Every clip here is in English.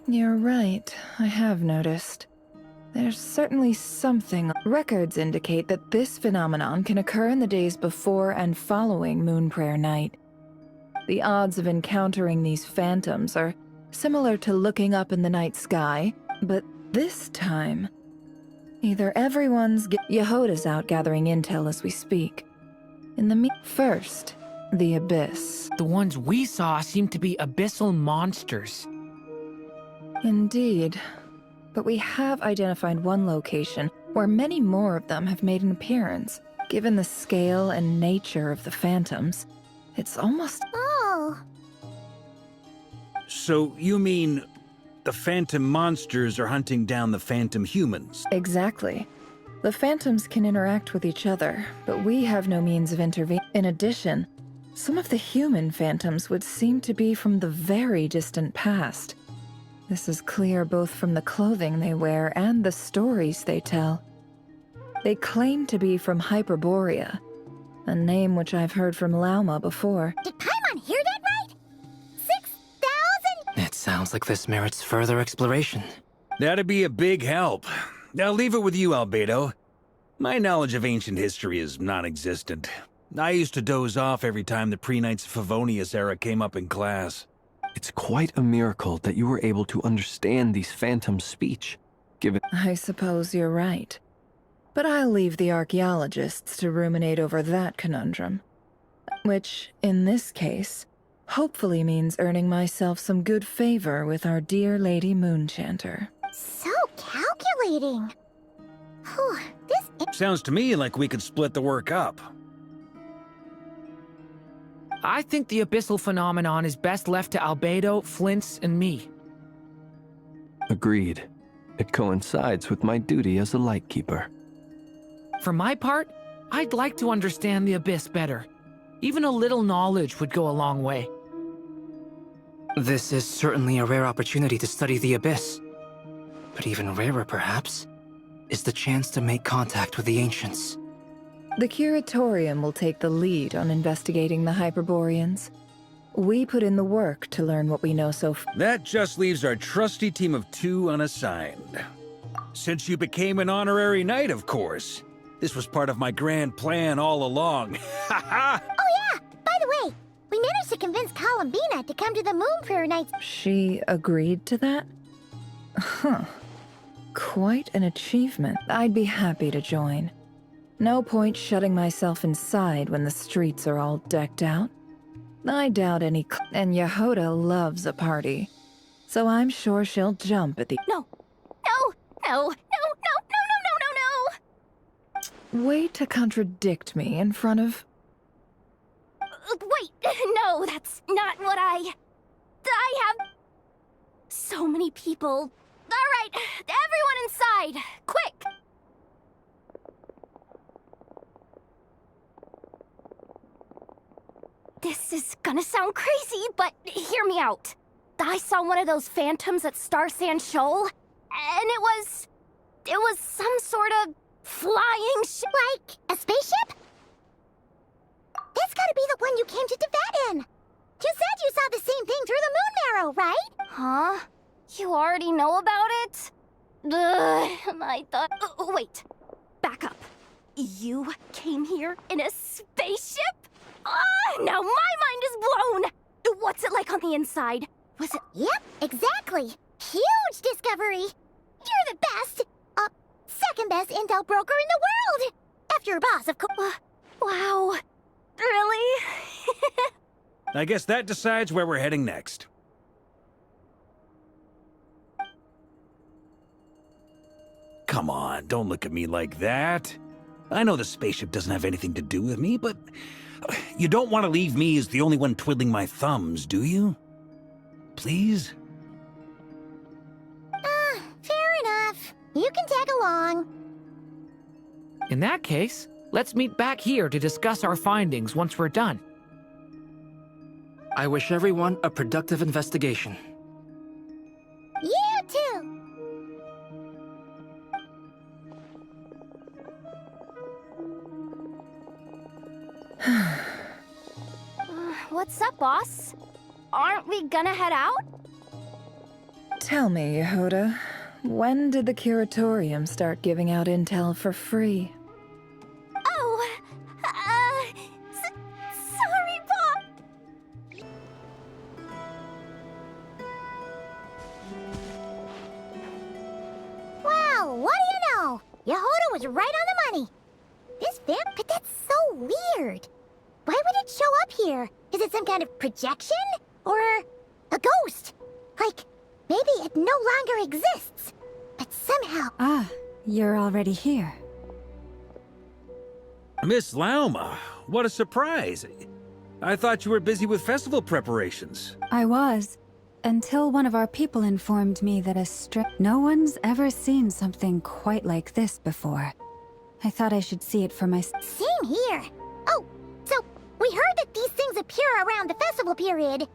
You're right, I have noticed. There's certainly something. Records indicate that this phenomenon can occur in the days before and following Moon Prayer Night. The odds of encountering these phantoms are similar to looking up in the night sky, but this time, either everyone's Yehoda's out gathering intel as we speak. First, the Abyss. The ones we saw seem to be abyssal monsters. Indeed. But we have identified one location where many more of them have made an appearance. Given the scale and nature of the phantoms, it's almost... Oh. So you mean the phantom monsters are hunting down the phantom humans? Exactly. The phantoms can interact with each other, but we have no means of intervening. In addition, some of the human phantoms would seem to be from the very distant past. This is clear both from the clothing they wear and the stories they tell. They claim to be from Hyperborea, a name which I've heard from Lauma before. Did Paimon hear that right? 6,000? It sounds like this merits further exploration. That'd be a big help. I'll leave it with you, Albedo. My knowledge of ancient history is non-existent. I used to doze off every time the pre-Knights of Favonius era came up in class. It's quite a miracle that you were able to understand these phantoms' speech, given... I suppose you're right. But I'll leave the archaeologists to ruminate over that conundrum. Which, in this case, hopefully means earning myself some good favor with our dear Lady Moonchanter. So calculating. Whew, this... Sounds to me like we could split the work up. I think the abyssal phenomenon is best left to Albedo, Flint's, and me. Agreed. It coincides with my duty as a lightkeeper. For my part, I'd like to understand the abyss better. Even a little knowledge would go a long way. This is certainly a rare opportunity to study the abyss. But even rarer, perhaps, is the chance to make contact with the ancients. The Curatorium will take the lead on investigating the Hyperboreans. We put in the work to learn what we know so far. That just leaves our trusty team of 2 unassigned. Since you became an honorary knight, of course. This was part of my grand plan all along. Ha ha! Oh yeah! By the way, we managed to convince Columbina to come to the Moon Prayer Nights. She agreed to that? Huh. Quite an achievement. I'd be happy to join. No point shutting myself inside when the streets are all decked out. I doubt any and Yehoda loves a party. So I'm sure she'll jump at the— No! No! No! No! No! No! No! No! No! Way to contradict me in front of— Wait! No, that's not what I have... So many people. Alright, everyone inside! Quick! This is gonna sound crazy, but hear me out. I saw one of those phantoms at Star Sand Shoal, and it was some sort of flying like a spaceship? That's gotta be the one you came to Teyvat in. You said you saw the same thing through the moon marrow, right? Huh? You already know about it? Ugh, I thought... wait. Back up. You came here in a spaceship? Now my mind is blown! What's it like on the inside? Was it... Yep, exactly. Huge discovery. You're the best. Second best intel broker in the world. After your boss, of course. Wow. Really? I guess that decides where we're heading next. Come on, don't look at me like that. I know the spaceship doesn't have anything to do with me, but you don't want to leave me as the only one twiddling my thumbs, do you? Please? Fair enough. You can tag along. In that case, let's meet back here to discuss our findings once we're done. I wish everyone a productive investigation. You too. What's up, boss? Aren't we gonna head out? Tell me, Yehoda, when did the curatorium start giving out intel for free? Oh, sorry, Pa. Well, what do you know? Yehoda was right on the money. This but that's so weird. Why would it show up here? Is it some kind of projection? Or a ghost? Like, maybe it no longer exists. But somehow... Ah, you're already here. Miss Lauma, what a surprise. I thought you were busy with festival preparations. I was, until one of our people informed me that no one's ever seen something quite like this before. I thought I should see it for myself. Same here. Oh, so we heard that these things appear around the festival period.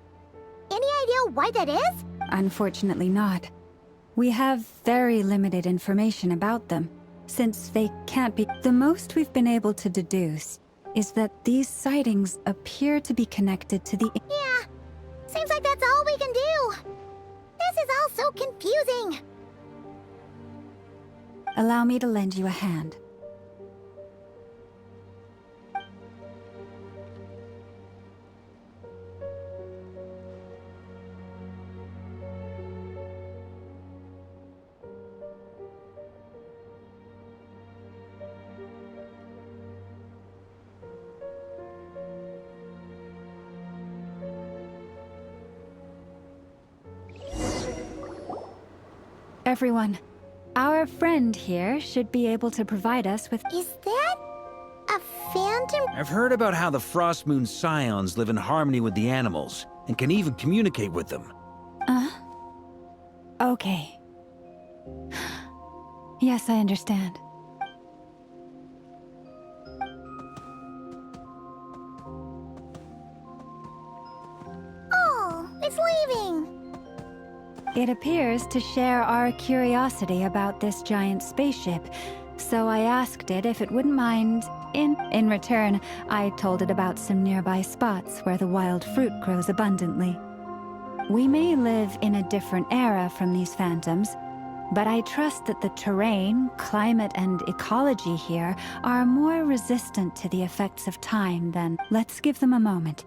Any idea why that is? Unfortunately not. We have very limited information about them, since they can't be... The most we've been able to deduce is that these sightings appear to be connected to the... Yeah, seems like that's all we can do. This is all so confusing. Allow me to lend you a hand. Everyone, our friend here should be able to provide us with... Is that a phantom? I've heard about how the Frost Moon Scions live in harmony with the animals, and can even communicate with them. Okay. Yes, I understand. Oh, it's leaving. It appears to share our curiosity about this giant spaceship, so I asked it if it wouldn't mind. In return, I told it about some nearby spots where the wild fruit grows abundantly. We may live in a different era from these phantoms, but I trust that the terrain, climate, and ecology here are more resistant to the effects of time than... Let's give them a moment,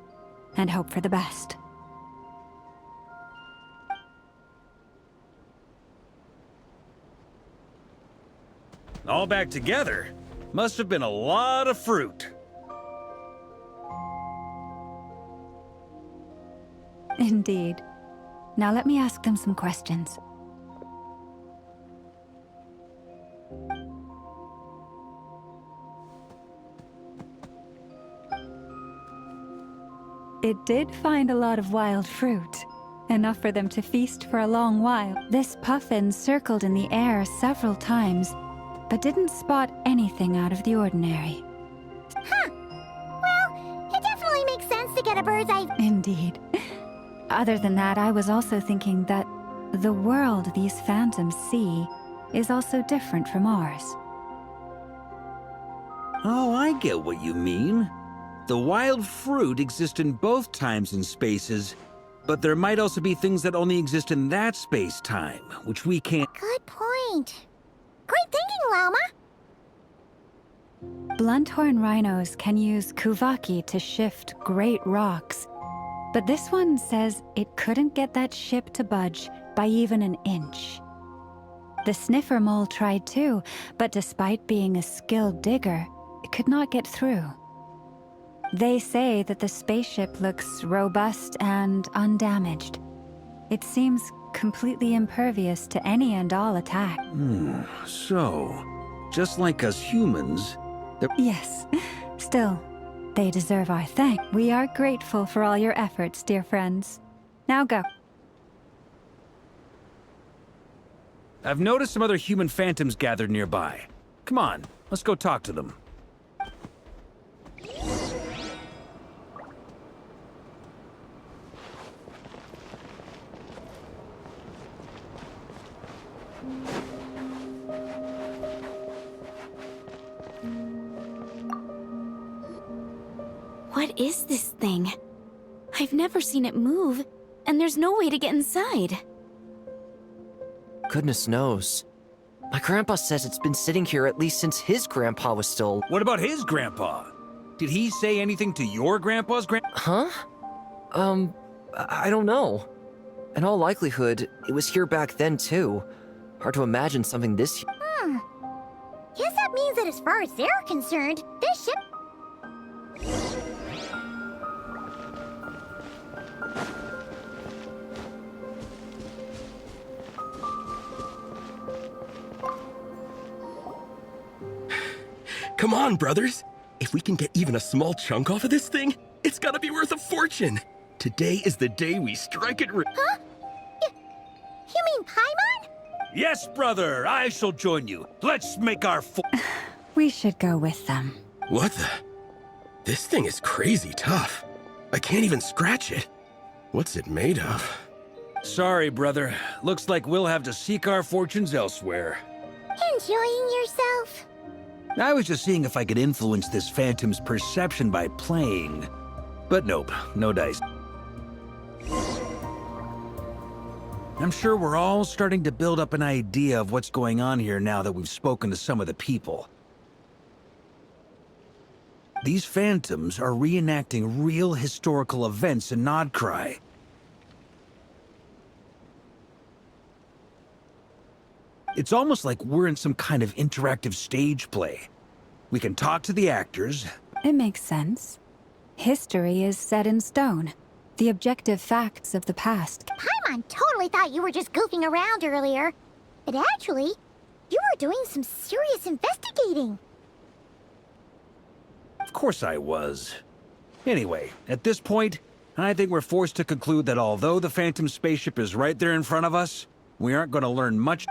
and hope for the best. All back together? Must have been a lot of fruit. Indeed. Now let me ask them some questions. It did find a lot of wild fruit, enough for them to feast for a long while. This puffin circled in the air several times, but didn't spot anything out of the ordinary. Huh. Well, it definitely makes sense to get a bird's eye... Indeed. Other than that, I was also thinking that the world these phantoms see is also different from ours. Oh, I get what you mean. The wild fruit exist in both times and spaces, but there might also be things that only exist in that space-time, which we can't... Good point. Great thinking, Lauma! Blunthorn rhinos can use kuvaki to shift great rocks, but this one says it couldn't get that ship to budge by even an inch. The sniffer mole tried too, but despite being a skilled digger, it could not get through. They say that the spaceship looks robust and undamaged. It seems completely impervious to any and all attack. So, just like us humans, Yes. Still, they deserve our thanks. We are grateful for all your efforts, dear friends. Now go. I've noticed some other human phantoms gathered nearby. Come on, let's go talk to them. What is this thing? I've never seen it move, and there's no way to get inside. Goodness knows. My grandpa says it's been sitting here at least since his grandpa was still... What about his grandpa? Did he say anything to your grandpa's Huh? I don't know. In all likelihood, it was here back then, too. Hard to imagine something this... Guess that means that as far as they're concerned, this ship... Come on, brothers. If we can get even a small chunk off of this thing, it's gotta be worth a fortune. Today is the day we strike it rich. Huh? You mean Paimon? Yes, brother, I shall join you. Let's make our We should go with them. What the? This thing is crazy tough. I can't even scratch it. What's it made of? Sorry, brother. Looks like we'll have to seek our fortunes elsewhere. Enjoying yourself? I was just seeing if I could influence this phantom's perception by playing. But nope, no dice. I'm sure we're all starting to build up an idea of what's going on here now that we've spoken to some of the people. These phantoms are reenacting real historical events in Krai. It's almost like we're in some kind of interactive stage play. We can talk to the actors. It makes sense. History is set in stone. The objective facts of the past. Paimon totally thought you were just goofing around earlier. But actually, you were doing some serious investigating. Of course I was. Anyway, at this point, I think we're forced to conclude that although the Phantom spaceship is right there in front of us, we aren't going to learn much.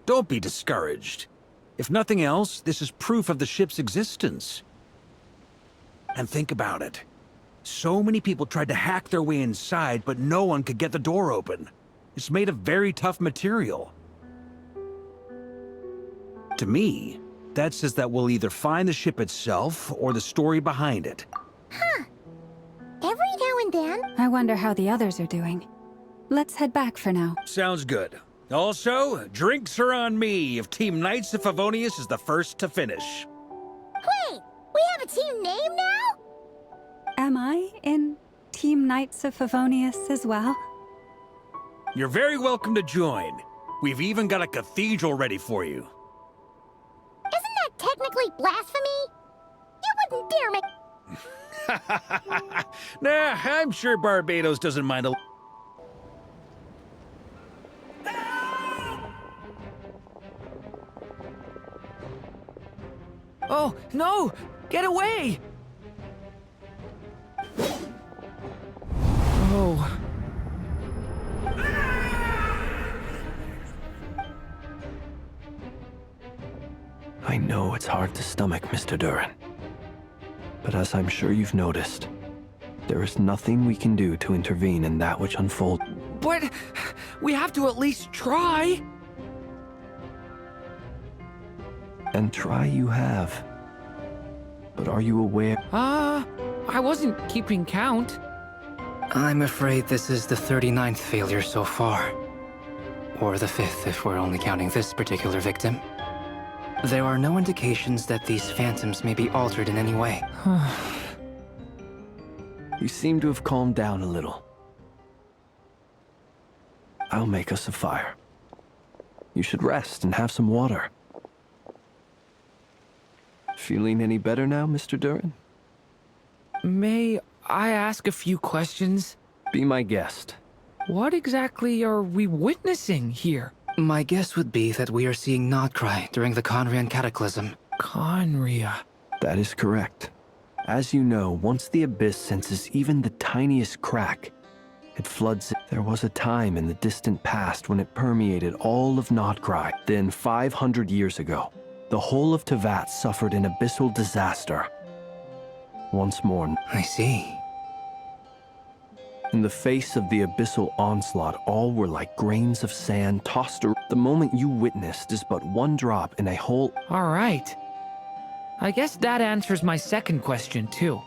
Don't be discouraged. If nothing else, this is proof of the ship's existence. And think about it. So many people tried to hack their way inside, but no one could get the door open. It's made of very tough material. To me, that says that we'll either find the ship itself or the story behind it. Huh. Every now and then... I wonder how the others are doing. Let's head back for now. Sounds good. Also, drinks are on me if Team Knights of Favonius is the first to finish. Wait! We have a team name now? Am I in Team Knights of Favonius as well? You're very welcome to join. We've even got a cathedral ready for you. Isn't that technically blasphemy? You wouldn't dare make... Nah, I'm sure Barbados doesn't mind a... Oh, no! Get away! Oh. I know it's hard to stomach, Mr. Duran. But as I'm sure you've noticed, there is nothing we can do to intervene in that which unfolds. But we have to at least try! And try you have. But are you aware? I wasn't keeping count. I'm afraid this is the 39th failure so far. Or the 5th if we're only counting this particular victim. There are no indications that these phantoms may be altered in any way. You seem to have calmed down a little. I'll make us a fire. You should rest and have some water. Feeling any better now, Mr. Duran? May I ask a few questions? Be my guest. What exactly are we witnessing here? My guess would be that we are seeing Krai during the Conrian Cataclysm. Conria. That is correct. As you know, once the Abyss senses even the tiniest crack, it floods it. There was a time in the distant past when it permeated all of Krai. Then 500 years ago, the whole of Teyvat suffered an abyssal disaster. Once more. I see. In the face of the abyssal onslaught, all were like grains of sand tossed around. The moment you witnessed is but one drop in a whole... All right. I guess that answers my second question, too.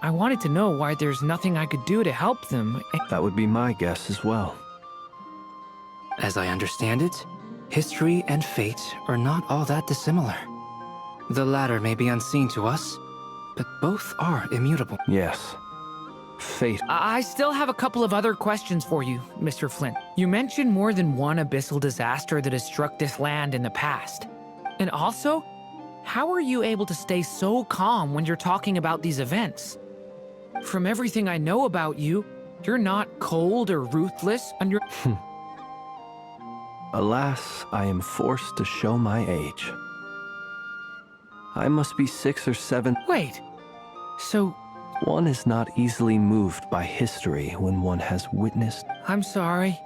I wanted to know why there's nothing I could do to help them. That would be my guess as well. As I understand it, history and fate are not all that dissimilar. The latter may be unseen to us, but both are immutable. Yes. Fate. I still have a couple of other questions for you, Mr. Flint. You mentioned more than one abyssal disaster that has struck this land in the past. And also, how are you able to stay so calm when you're talking about these events? From everything I know about you, you're not cold or ruthless, and you're... Alas, I am forced to show my age. I must be 6 or 7. Wait, so... One is not easily moved by history when one has witnessed... I'm sorry.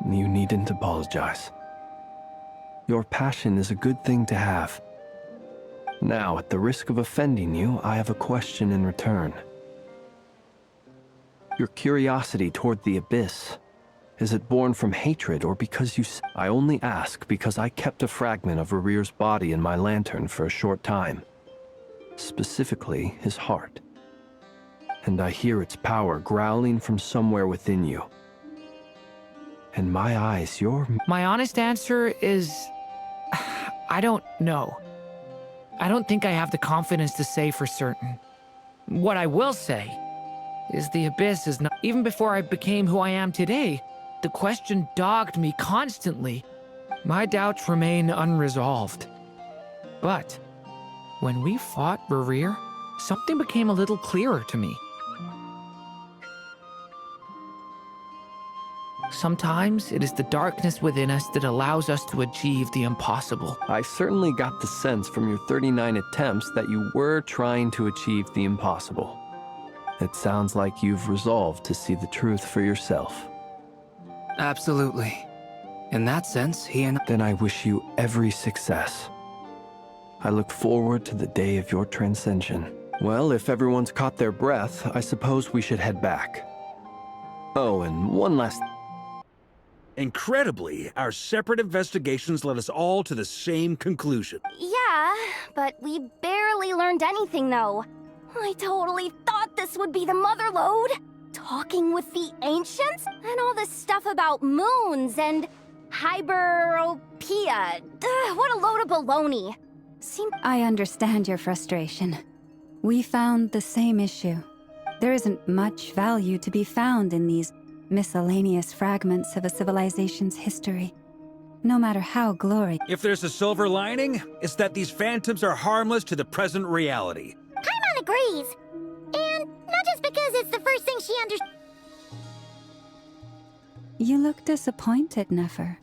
You needn't apologize. Your passion is a good thing to have. Now, at the risk of offending you, I have a question in return. Your curiosity toward the abyss, is it born from hatred or because you... I only ask because I kept a fragment of Rerir's body in my lantern for a short time. Specifically, his heart. And I hear its power growling from somewhere within you. In my eyes, you're... My honest answer is... I don't know. I don't think I have the confidence to say for certain. What I will say is the abyss is not... Even before I became who I am today, the question dogged me constantly. My doubts remain unresolved. But when we fought Rerir, something became a little clearer to me. Sometimes it is the darkness within us that allows us to achieve the impossible. I certainly got the sense from your 39 attempts that you were trying to achieve the impossible. It sounds like you've resolved to see the truth for yourself. Absolutely. In that sense, he and... Then I wish you every success. I look forward to the day of your transcension. Well, if everyone's caught their breath, I suppose we should head back. Oh, and one last... Incredibly, our separate investigations led us all to the same conclusion. Yeah, but we barely learned anything, though. I totally thought this would be the mother lode. Talking with the ancients? And all this stuff about moons and hyperopia. What a load of baloney. I understand your frustration. We found the same issue. There isn't much value to be found in these miscellaneous fragments of a civilization's history, no matter how glorious. If there's a silver lining, it's that these phantoms are harmless to the present reality. Paimon agrees. And not just because it's the first thing she understood. You look disappointed, Nefer.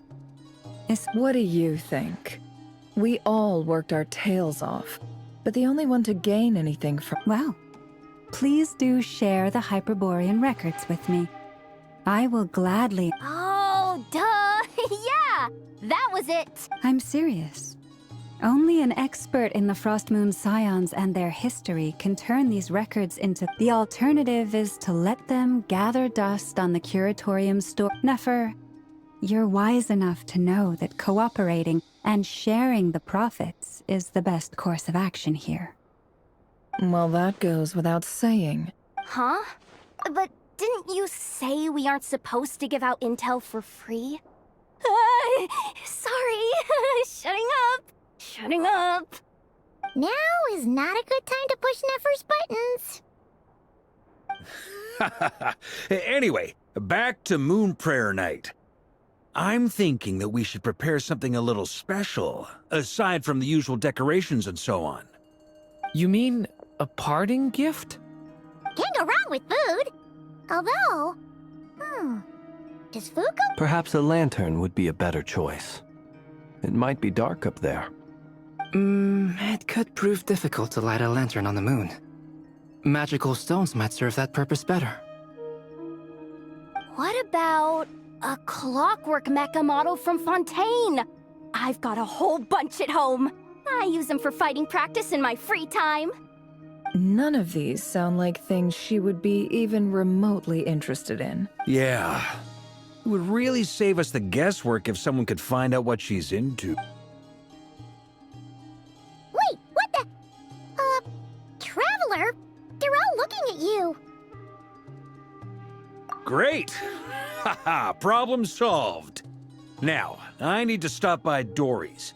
What do you think? We all worked our tails off, but the only one to gain anything from... Well, please do share the Hyperborean records with me. I will gladly... Oh, duh! Yeah! That was it! I'm serious. Only an expert in the Frostmoon Scions and their history can turn these records into... The alternative is to let them gather dust on the Curatorium store. Nefer, you're wise enough to know that cooperating and sharing the profits is the best course of action here. Well, that goes without saying. Huh? But didn't you say we aren't supposed to give out intel for free? Sorry. Shutting up. Now is not a good time to push Nefer's buttons. Anyway, back to Moon Prayer Night. I'm thinking that we should prepare something a little special, aside from the usual decorations and so on. You mean a parting gift? Can't go wrong with food. Although, does food go? Perhaps a lantern would be a better choice. It might be dark up there. It could prove difficult to light a lantern on the moon. Magical stones might serve that purpose better. What about a clockwork mecha model from Fontaine? I've got a whole bunch at home. I use them for fighting practice in my free time. None of these sound like things she would be even remotely interested in. Yeah. It would really save us the guesswork if someone could find out what she's into. Wait, what the? Traveler? They're all looking at you. Great! Haha, problem solved. Now, I need to stop by Dory's.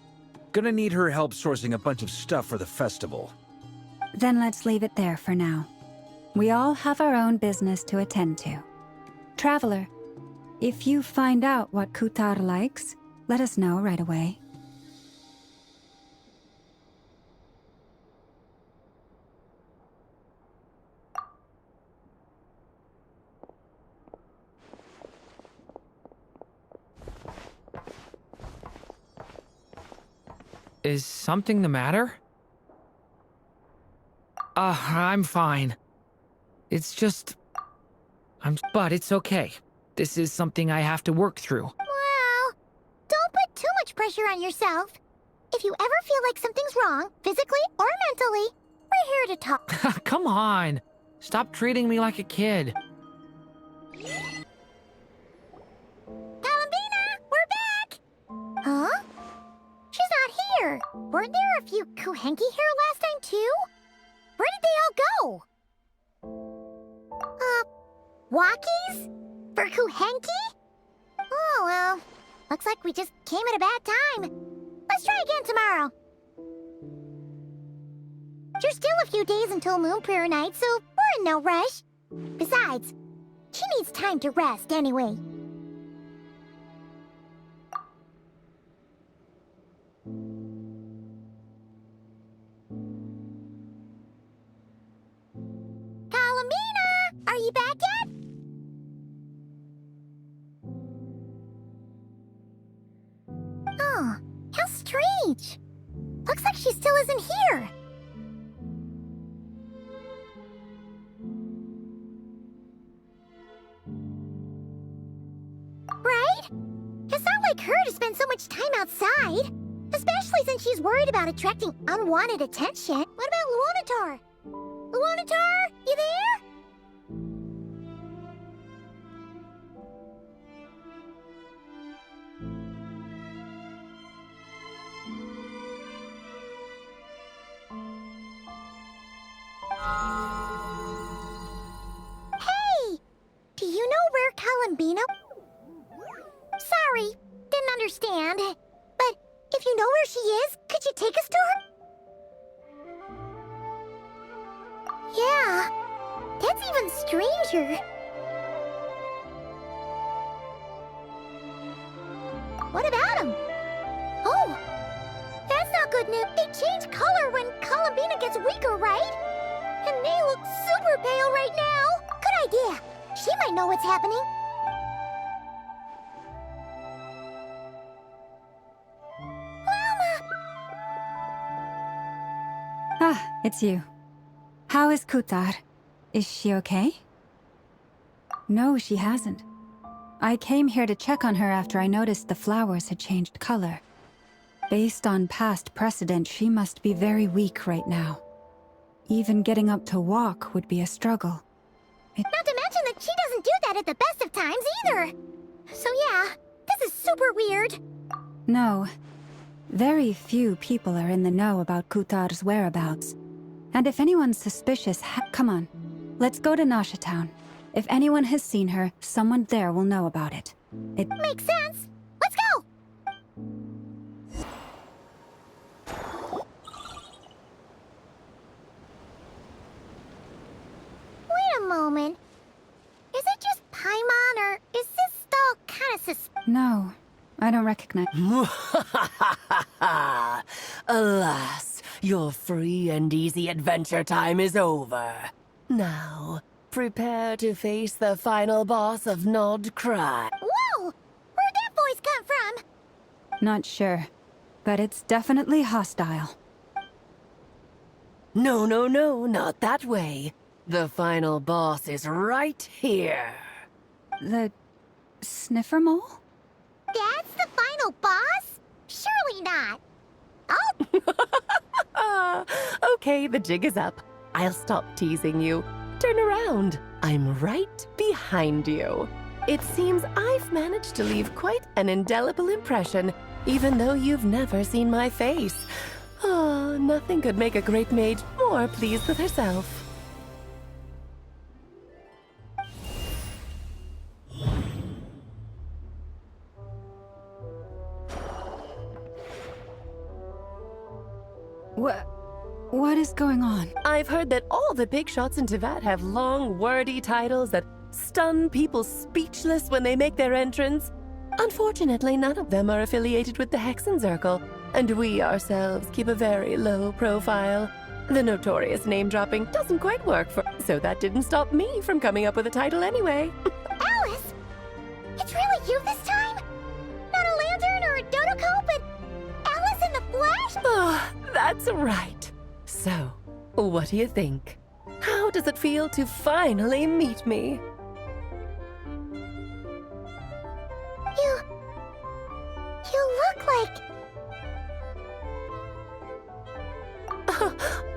Gonna need her help sourcing a bunch of stuff for the festival. Then let's leave it there for now. We all have our own business to attend to. Traveler, if you find out what Kutar likes, let us know right away. Is something the matter? I'm fine. It's just... But it's okay. This is something I have to work through. Well, don't put too much pressure on yourself. If you ever feel like something's wrong, physically or mentally, we're here to talk. Come on! Stop treating me like a kid. Columbina, we're back! Huh? She's not here. Weren't there a few Kuhenki here last time, too? Where did they all go? Walkies? For Kuhenki? Oh, well, looks like we just came at a bad time. Let's try again tomorrow. There's still a few days until Moon Prayer Night, so we're in no rush. Besides, she needs time to rest anyway. Columbina, are you back yet? Oh, how strange. Looks like she still isn't here. Right? It's not like her to spend so much time outside. Especially since she's worried about attracting unwanted attention. What about Luonatar? Luonatar, you there? Hey! Do you know where Columbina? Sorry, didn't understand. But if you know where she is, could you take us to her? Yeah, that's even stranger. What about him? Oh, that's not good news. They change color when Columbina gets weaker, right? And they look super pale right now. Good idea. She might know what's happening. Ah, it's you. How is Kutar? Is she okay? No, she hasn't. I came here to check on her after I noticed the flowers had changed color. Based on past precedent, she must be very weak right now. Even getting up to walk would be a struggle. Not to mention that she doesn't do that at the best of times either. So yeah, this is super weird. No. Very few people are in the know about Kutar's whereabouts. And if anyone's suspicious, come on. Let's go to Nasha Town. If anyone has seen her, someone there will know about it. It makes sense. Let's go! Wait a moment. Is it just Paimon, or is this all kind of suspicious? No, I don't recognize. Alas, your free and easy adventure time is over. Now, prepare to face the final boss of Nod Krai. Whoa! Where'd that voice come from? Not sure, but it's definitely hostile. No, no, no, not that way. The final boss is right here. The sniffer mole? That's the final boss? Surely not. Oh! Okay, the jig is up. I'll stop teasing you. Turn around. I'm right behind you. It seems I've managed to leave quite an indelible impression, even though you've never seen my face. Oh, nothing could make a great mage more pleased with herself. What is going on? I've heard that all the big shots in Teyvat have long, wordy titles that stun people speechless when they make their entrance. Unfortunately, none of them are affiliated with the Hexen Circle, and we ourselves keep a very low profile. The notorious name-dropping doesn't quite work for, so that didn't stop me from coming up with a title anyway. Alice! It's really you this time? Not a lantern or a dodo but Alice in the flesh? Oh, that's right. So, what do you think? How does it feel to finally meet me? You look like...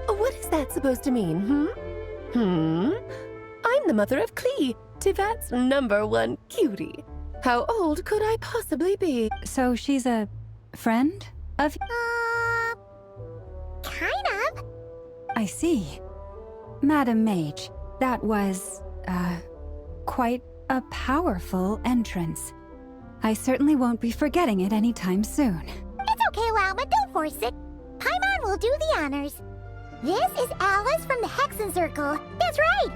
What is that supposed to mean, I'm the mother of Klee, Teyvat's #1 cutie. How old could I possibly be? So she's a friend of... kind of. I see. Madam Mage, that was, quite a powerful entrance. I certainly won't be forgetting it anytime soon. It's okay, Lauma, don't force it. Paimon will do the honors. This is Alice from the Hexen Circle. That's right.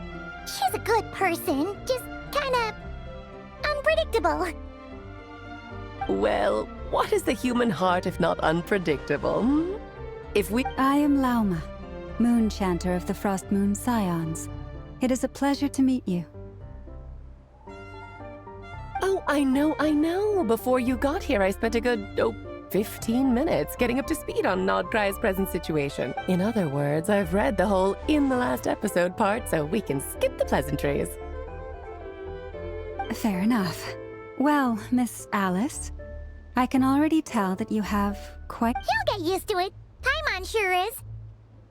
She's a good person, just kinda... unpredictable. Well, what is the human heart if not unpredictable? If we... I am Lauma, Moon Chanter of the Frost Moon Scions. It is a pleasure to meet you. Oh, I know. Before you got here, I spent a good, 15 minutes getting up to speed on Nodkrai's present situation. In other words, I've read the whole in the last episode part, so we can skip the pleasantries. Fair enough. Well, Miss Alice, I can already tell that you have quite... He'll get used to it. Paimon sure is.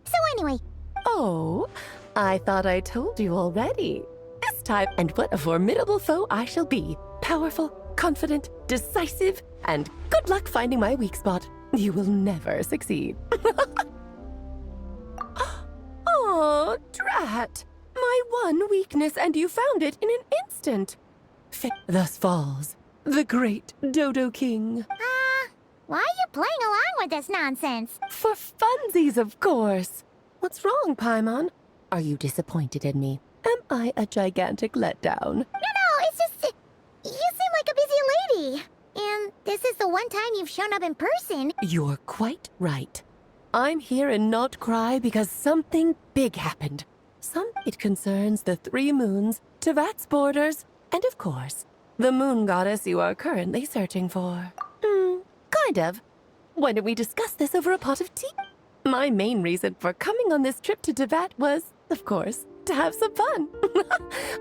So anyway... Oh, I thought I told you already. This time, and what a formidable foe I shall be. Powerful, confident, decisive, and good luck finding my weak spot. You will never succeed. Oh, drat! My one weakness, and you found it in an instant. Thus falls the great Dodo King. Why are you playing along with this nonsense? For funsies, of course. What's wrong, Paimon? Are you disappointed in me? Am I a gigantic letdown? No, it's just... you seem like a busy lady. And this is the one time you've shown up in person. You're quite right. I'm here in Krai because something big happened. It concerns the 3 moons, Teyvat's borders, and of course, the moon goddess you are currently searching for. Kind of. Why don't we discuss this over a pot of tea? My main reason for coming on this trip to Teyvat was, of course, to have some fun.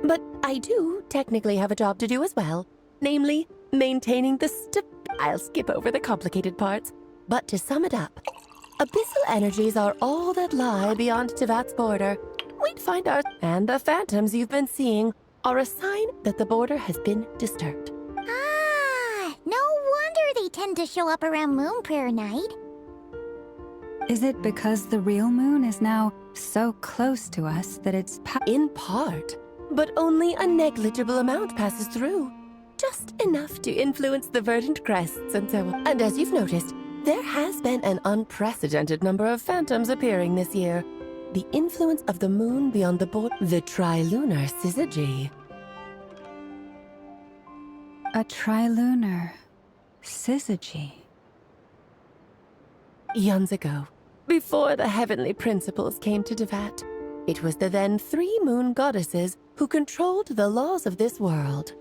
But I do technically have a job to do as well. Namely, maintaining the I'll skip over the complicated parts. But to sum it up, abyssal energies are all that lie beyond Teyvat's border. We'd find our... And the phantoms you've been seeing are a sign that the border has been disturbed. No wonder they tend to show up around Moon Prayer Night. Is it because the real moon is now so close to us that it's... In part, but only a negligible amount passes through. Just enough to influence the verdant crests and so on. And as you've noticed, there has been an unprecedented number of phantoms appearing this year. The influence of the moon beyond the border... The trilunar syzygy. A trilunar syzygy. Eons ago, before the heavenly principles came to Teyvat, it was the then 3 moon goddesses who controlled the laws of this world.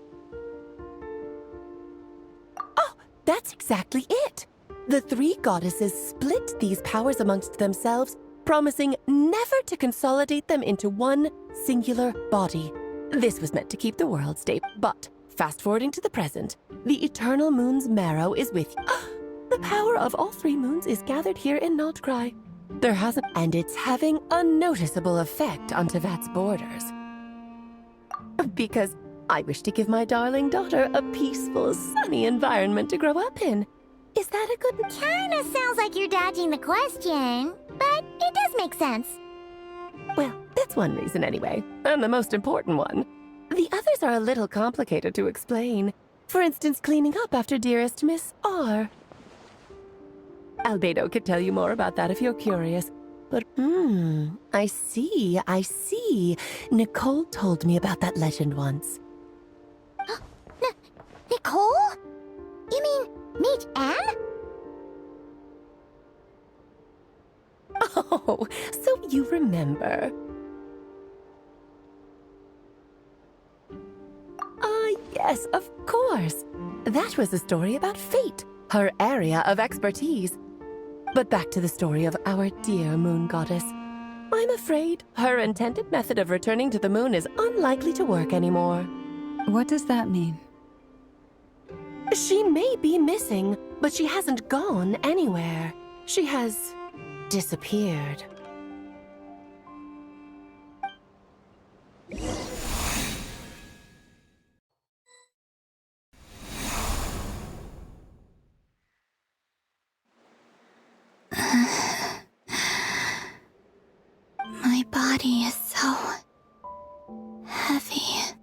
Oh, that's exactly it! The 3 goddesses split these powers amongst themselves, promising never to consolidate them into one singular body. This was meant to keep the world stable, but fast-forwarding to the present, the eternal moon's marrow is with you. The power of all 3 moons is gathered here in Krai. There hasn't, and it's having a noticeable effect on Teyvat's borders. Because I wish to give my darling daughter a peaceful, sunny environment to grow up in. Is that a good... Kinda sounds like you're dodging the question, but it does make sense. Well, that's one reason anyway, and the most important one. The others are a little complicated to explain. For instance, cleaning up after dearest Miss R. Albedo could tell you more about that if you're curious. But, I see. Nicole told me about that legend once. Nicole? You mean Mage Anne? Oh, so you remember. Yes, of course. That was a story about fate, her area of expertise. But back to the story of our dear moon goddess. I'm afraid her intended method of returning to the moon is unlikely to work anymore. What does that mean? She may be missing, but she hasn't gone anywhere. She has disappeared. My body is so heavy.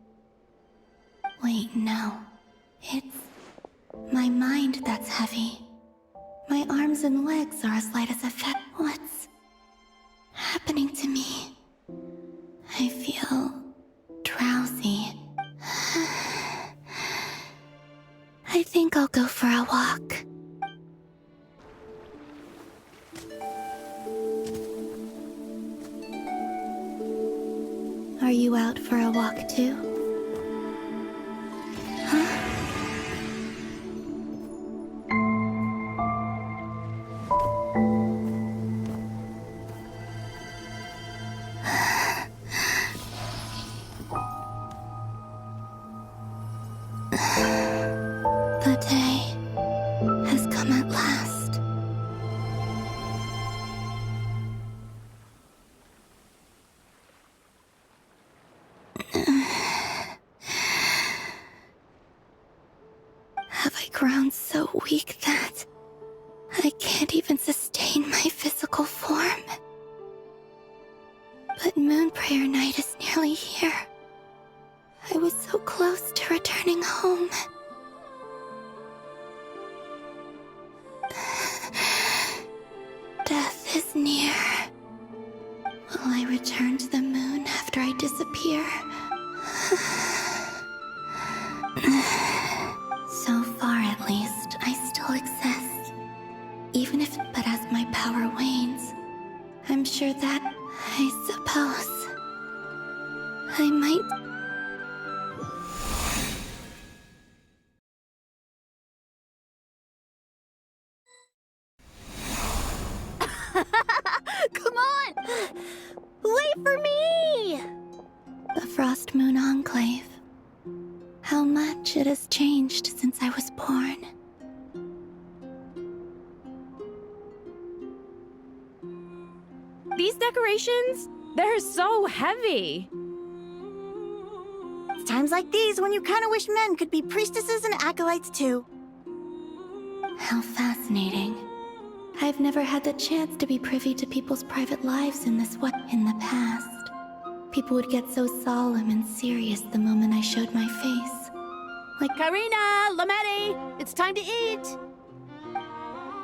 Wait, no. It's my mind that's heavy. My arms and legs are as light as a feather. What's happening to me? I feel drowsy. I think I'll go for a walk. Are you out for a walk too? Huh? The day has come at last. Have I grown so weak that I can't even sustain my physical form? But Moon Prayer Night is nearly here. I was so close to returning home. Death is near. Will I return to the moon after I disappear? So far, at least, I still exist. Even if, but as my power wanes, I'm sure that, I suppose, I might... Come on! Wait for me! The Frost Moon Enclave. How much it has changed since I was born. These decorations, they're so heavy. It's times like these when you kind of wish men could be priestesses and acolytes too. How fascinating. I've never had the chance to be privy to people's private lives in this way. In the past, people would get so solemn and serious the moment I showed my face. Like, Karina, Lametti, it's time to eat.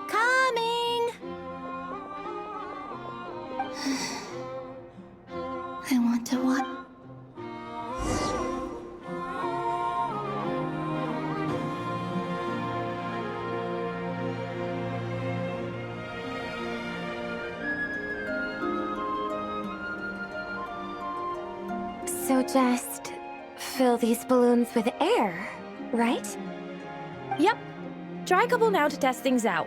coming! I want to watch. So just fill these balloons with air, right? Yep. Try a couple now to test things out.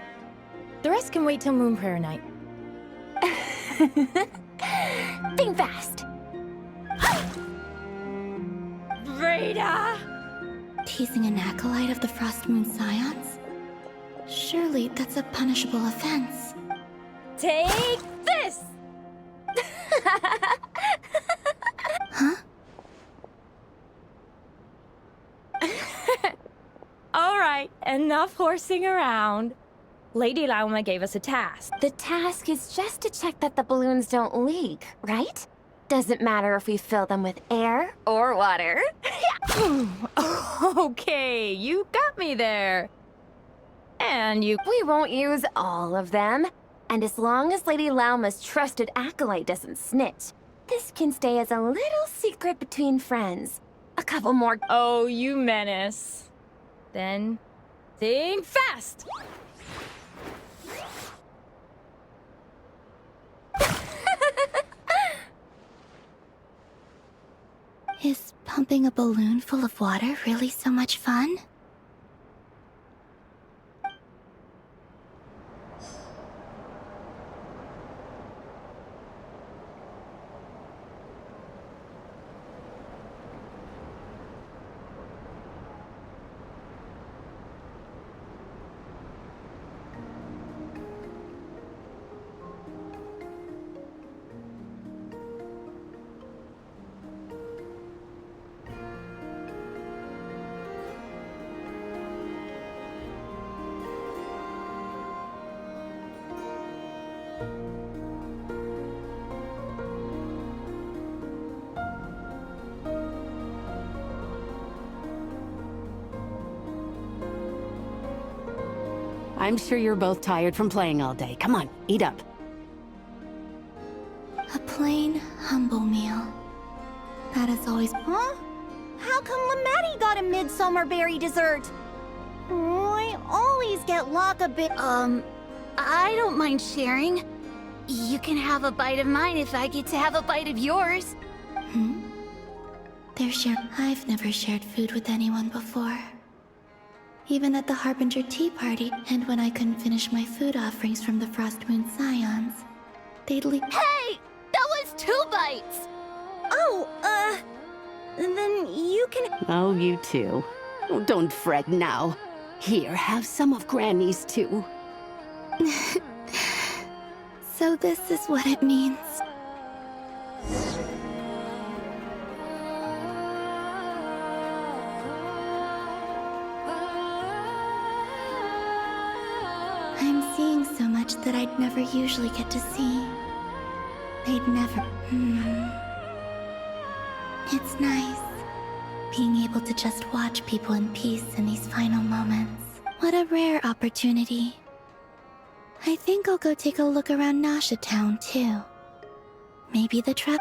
The rest can wait till Moon Prayer Night. Think fast. Vreda! Teasing an acolyte of the Frost Moon Scions? Surely that's a punishable offense. Take Huh? All right, enough horsing around. Lady Lauma gave us a task. The task is just to check that the balloons don't leak, right? Doesn't matter if we fill them with air or water. Okay, you got me there. And you... We won't use all of them. And as long as Lady Lauma's trusted acolyte doesn't snitch, this can stay as a little secret between friends. A couple more... Oh, you menace. Then, think fast! Is pumping a balloon full of water really so much fun? I'm sure you're both tired from playing all day. Come on, eat up. A plain, humble meal. That is always... Huh? How come Lamatti got a midsummer berry dessert? Oh, I always get Locke a bit... I don't mind sharing. You can have a bite of mine if I get to have a bite of yours. I've never shared food with anyone before. Even at the Harbinger Tea Party, and when I couldn't finish my food offerings from the Frost Moon Scions, they'd leave... Hey! That was 2 bites! Oh, then you can... Oh, you too. Oh, don't fret now. Here, have some of Granny's too. So this is what it means. I'm seeing so much that I'd never usually get to see. They'd never... It's nice, being able to just watch people in peace in these final moments. What a rare opportunity. I think I'll go take a look around Nasha Town, too. Maybe the trap...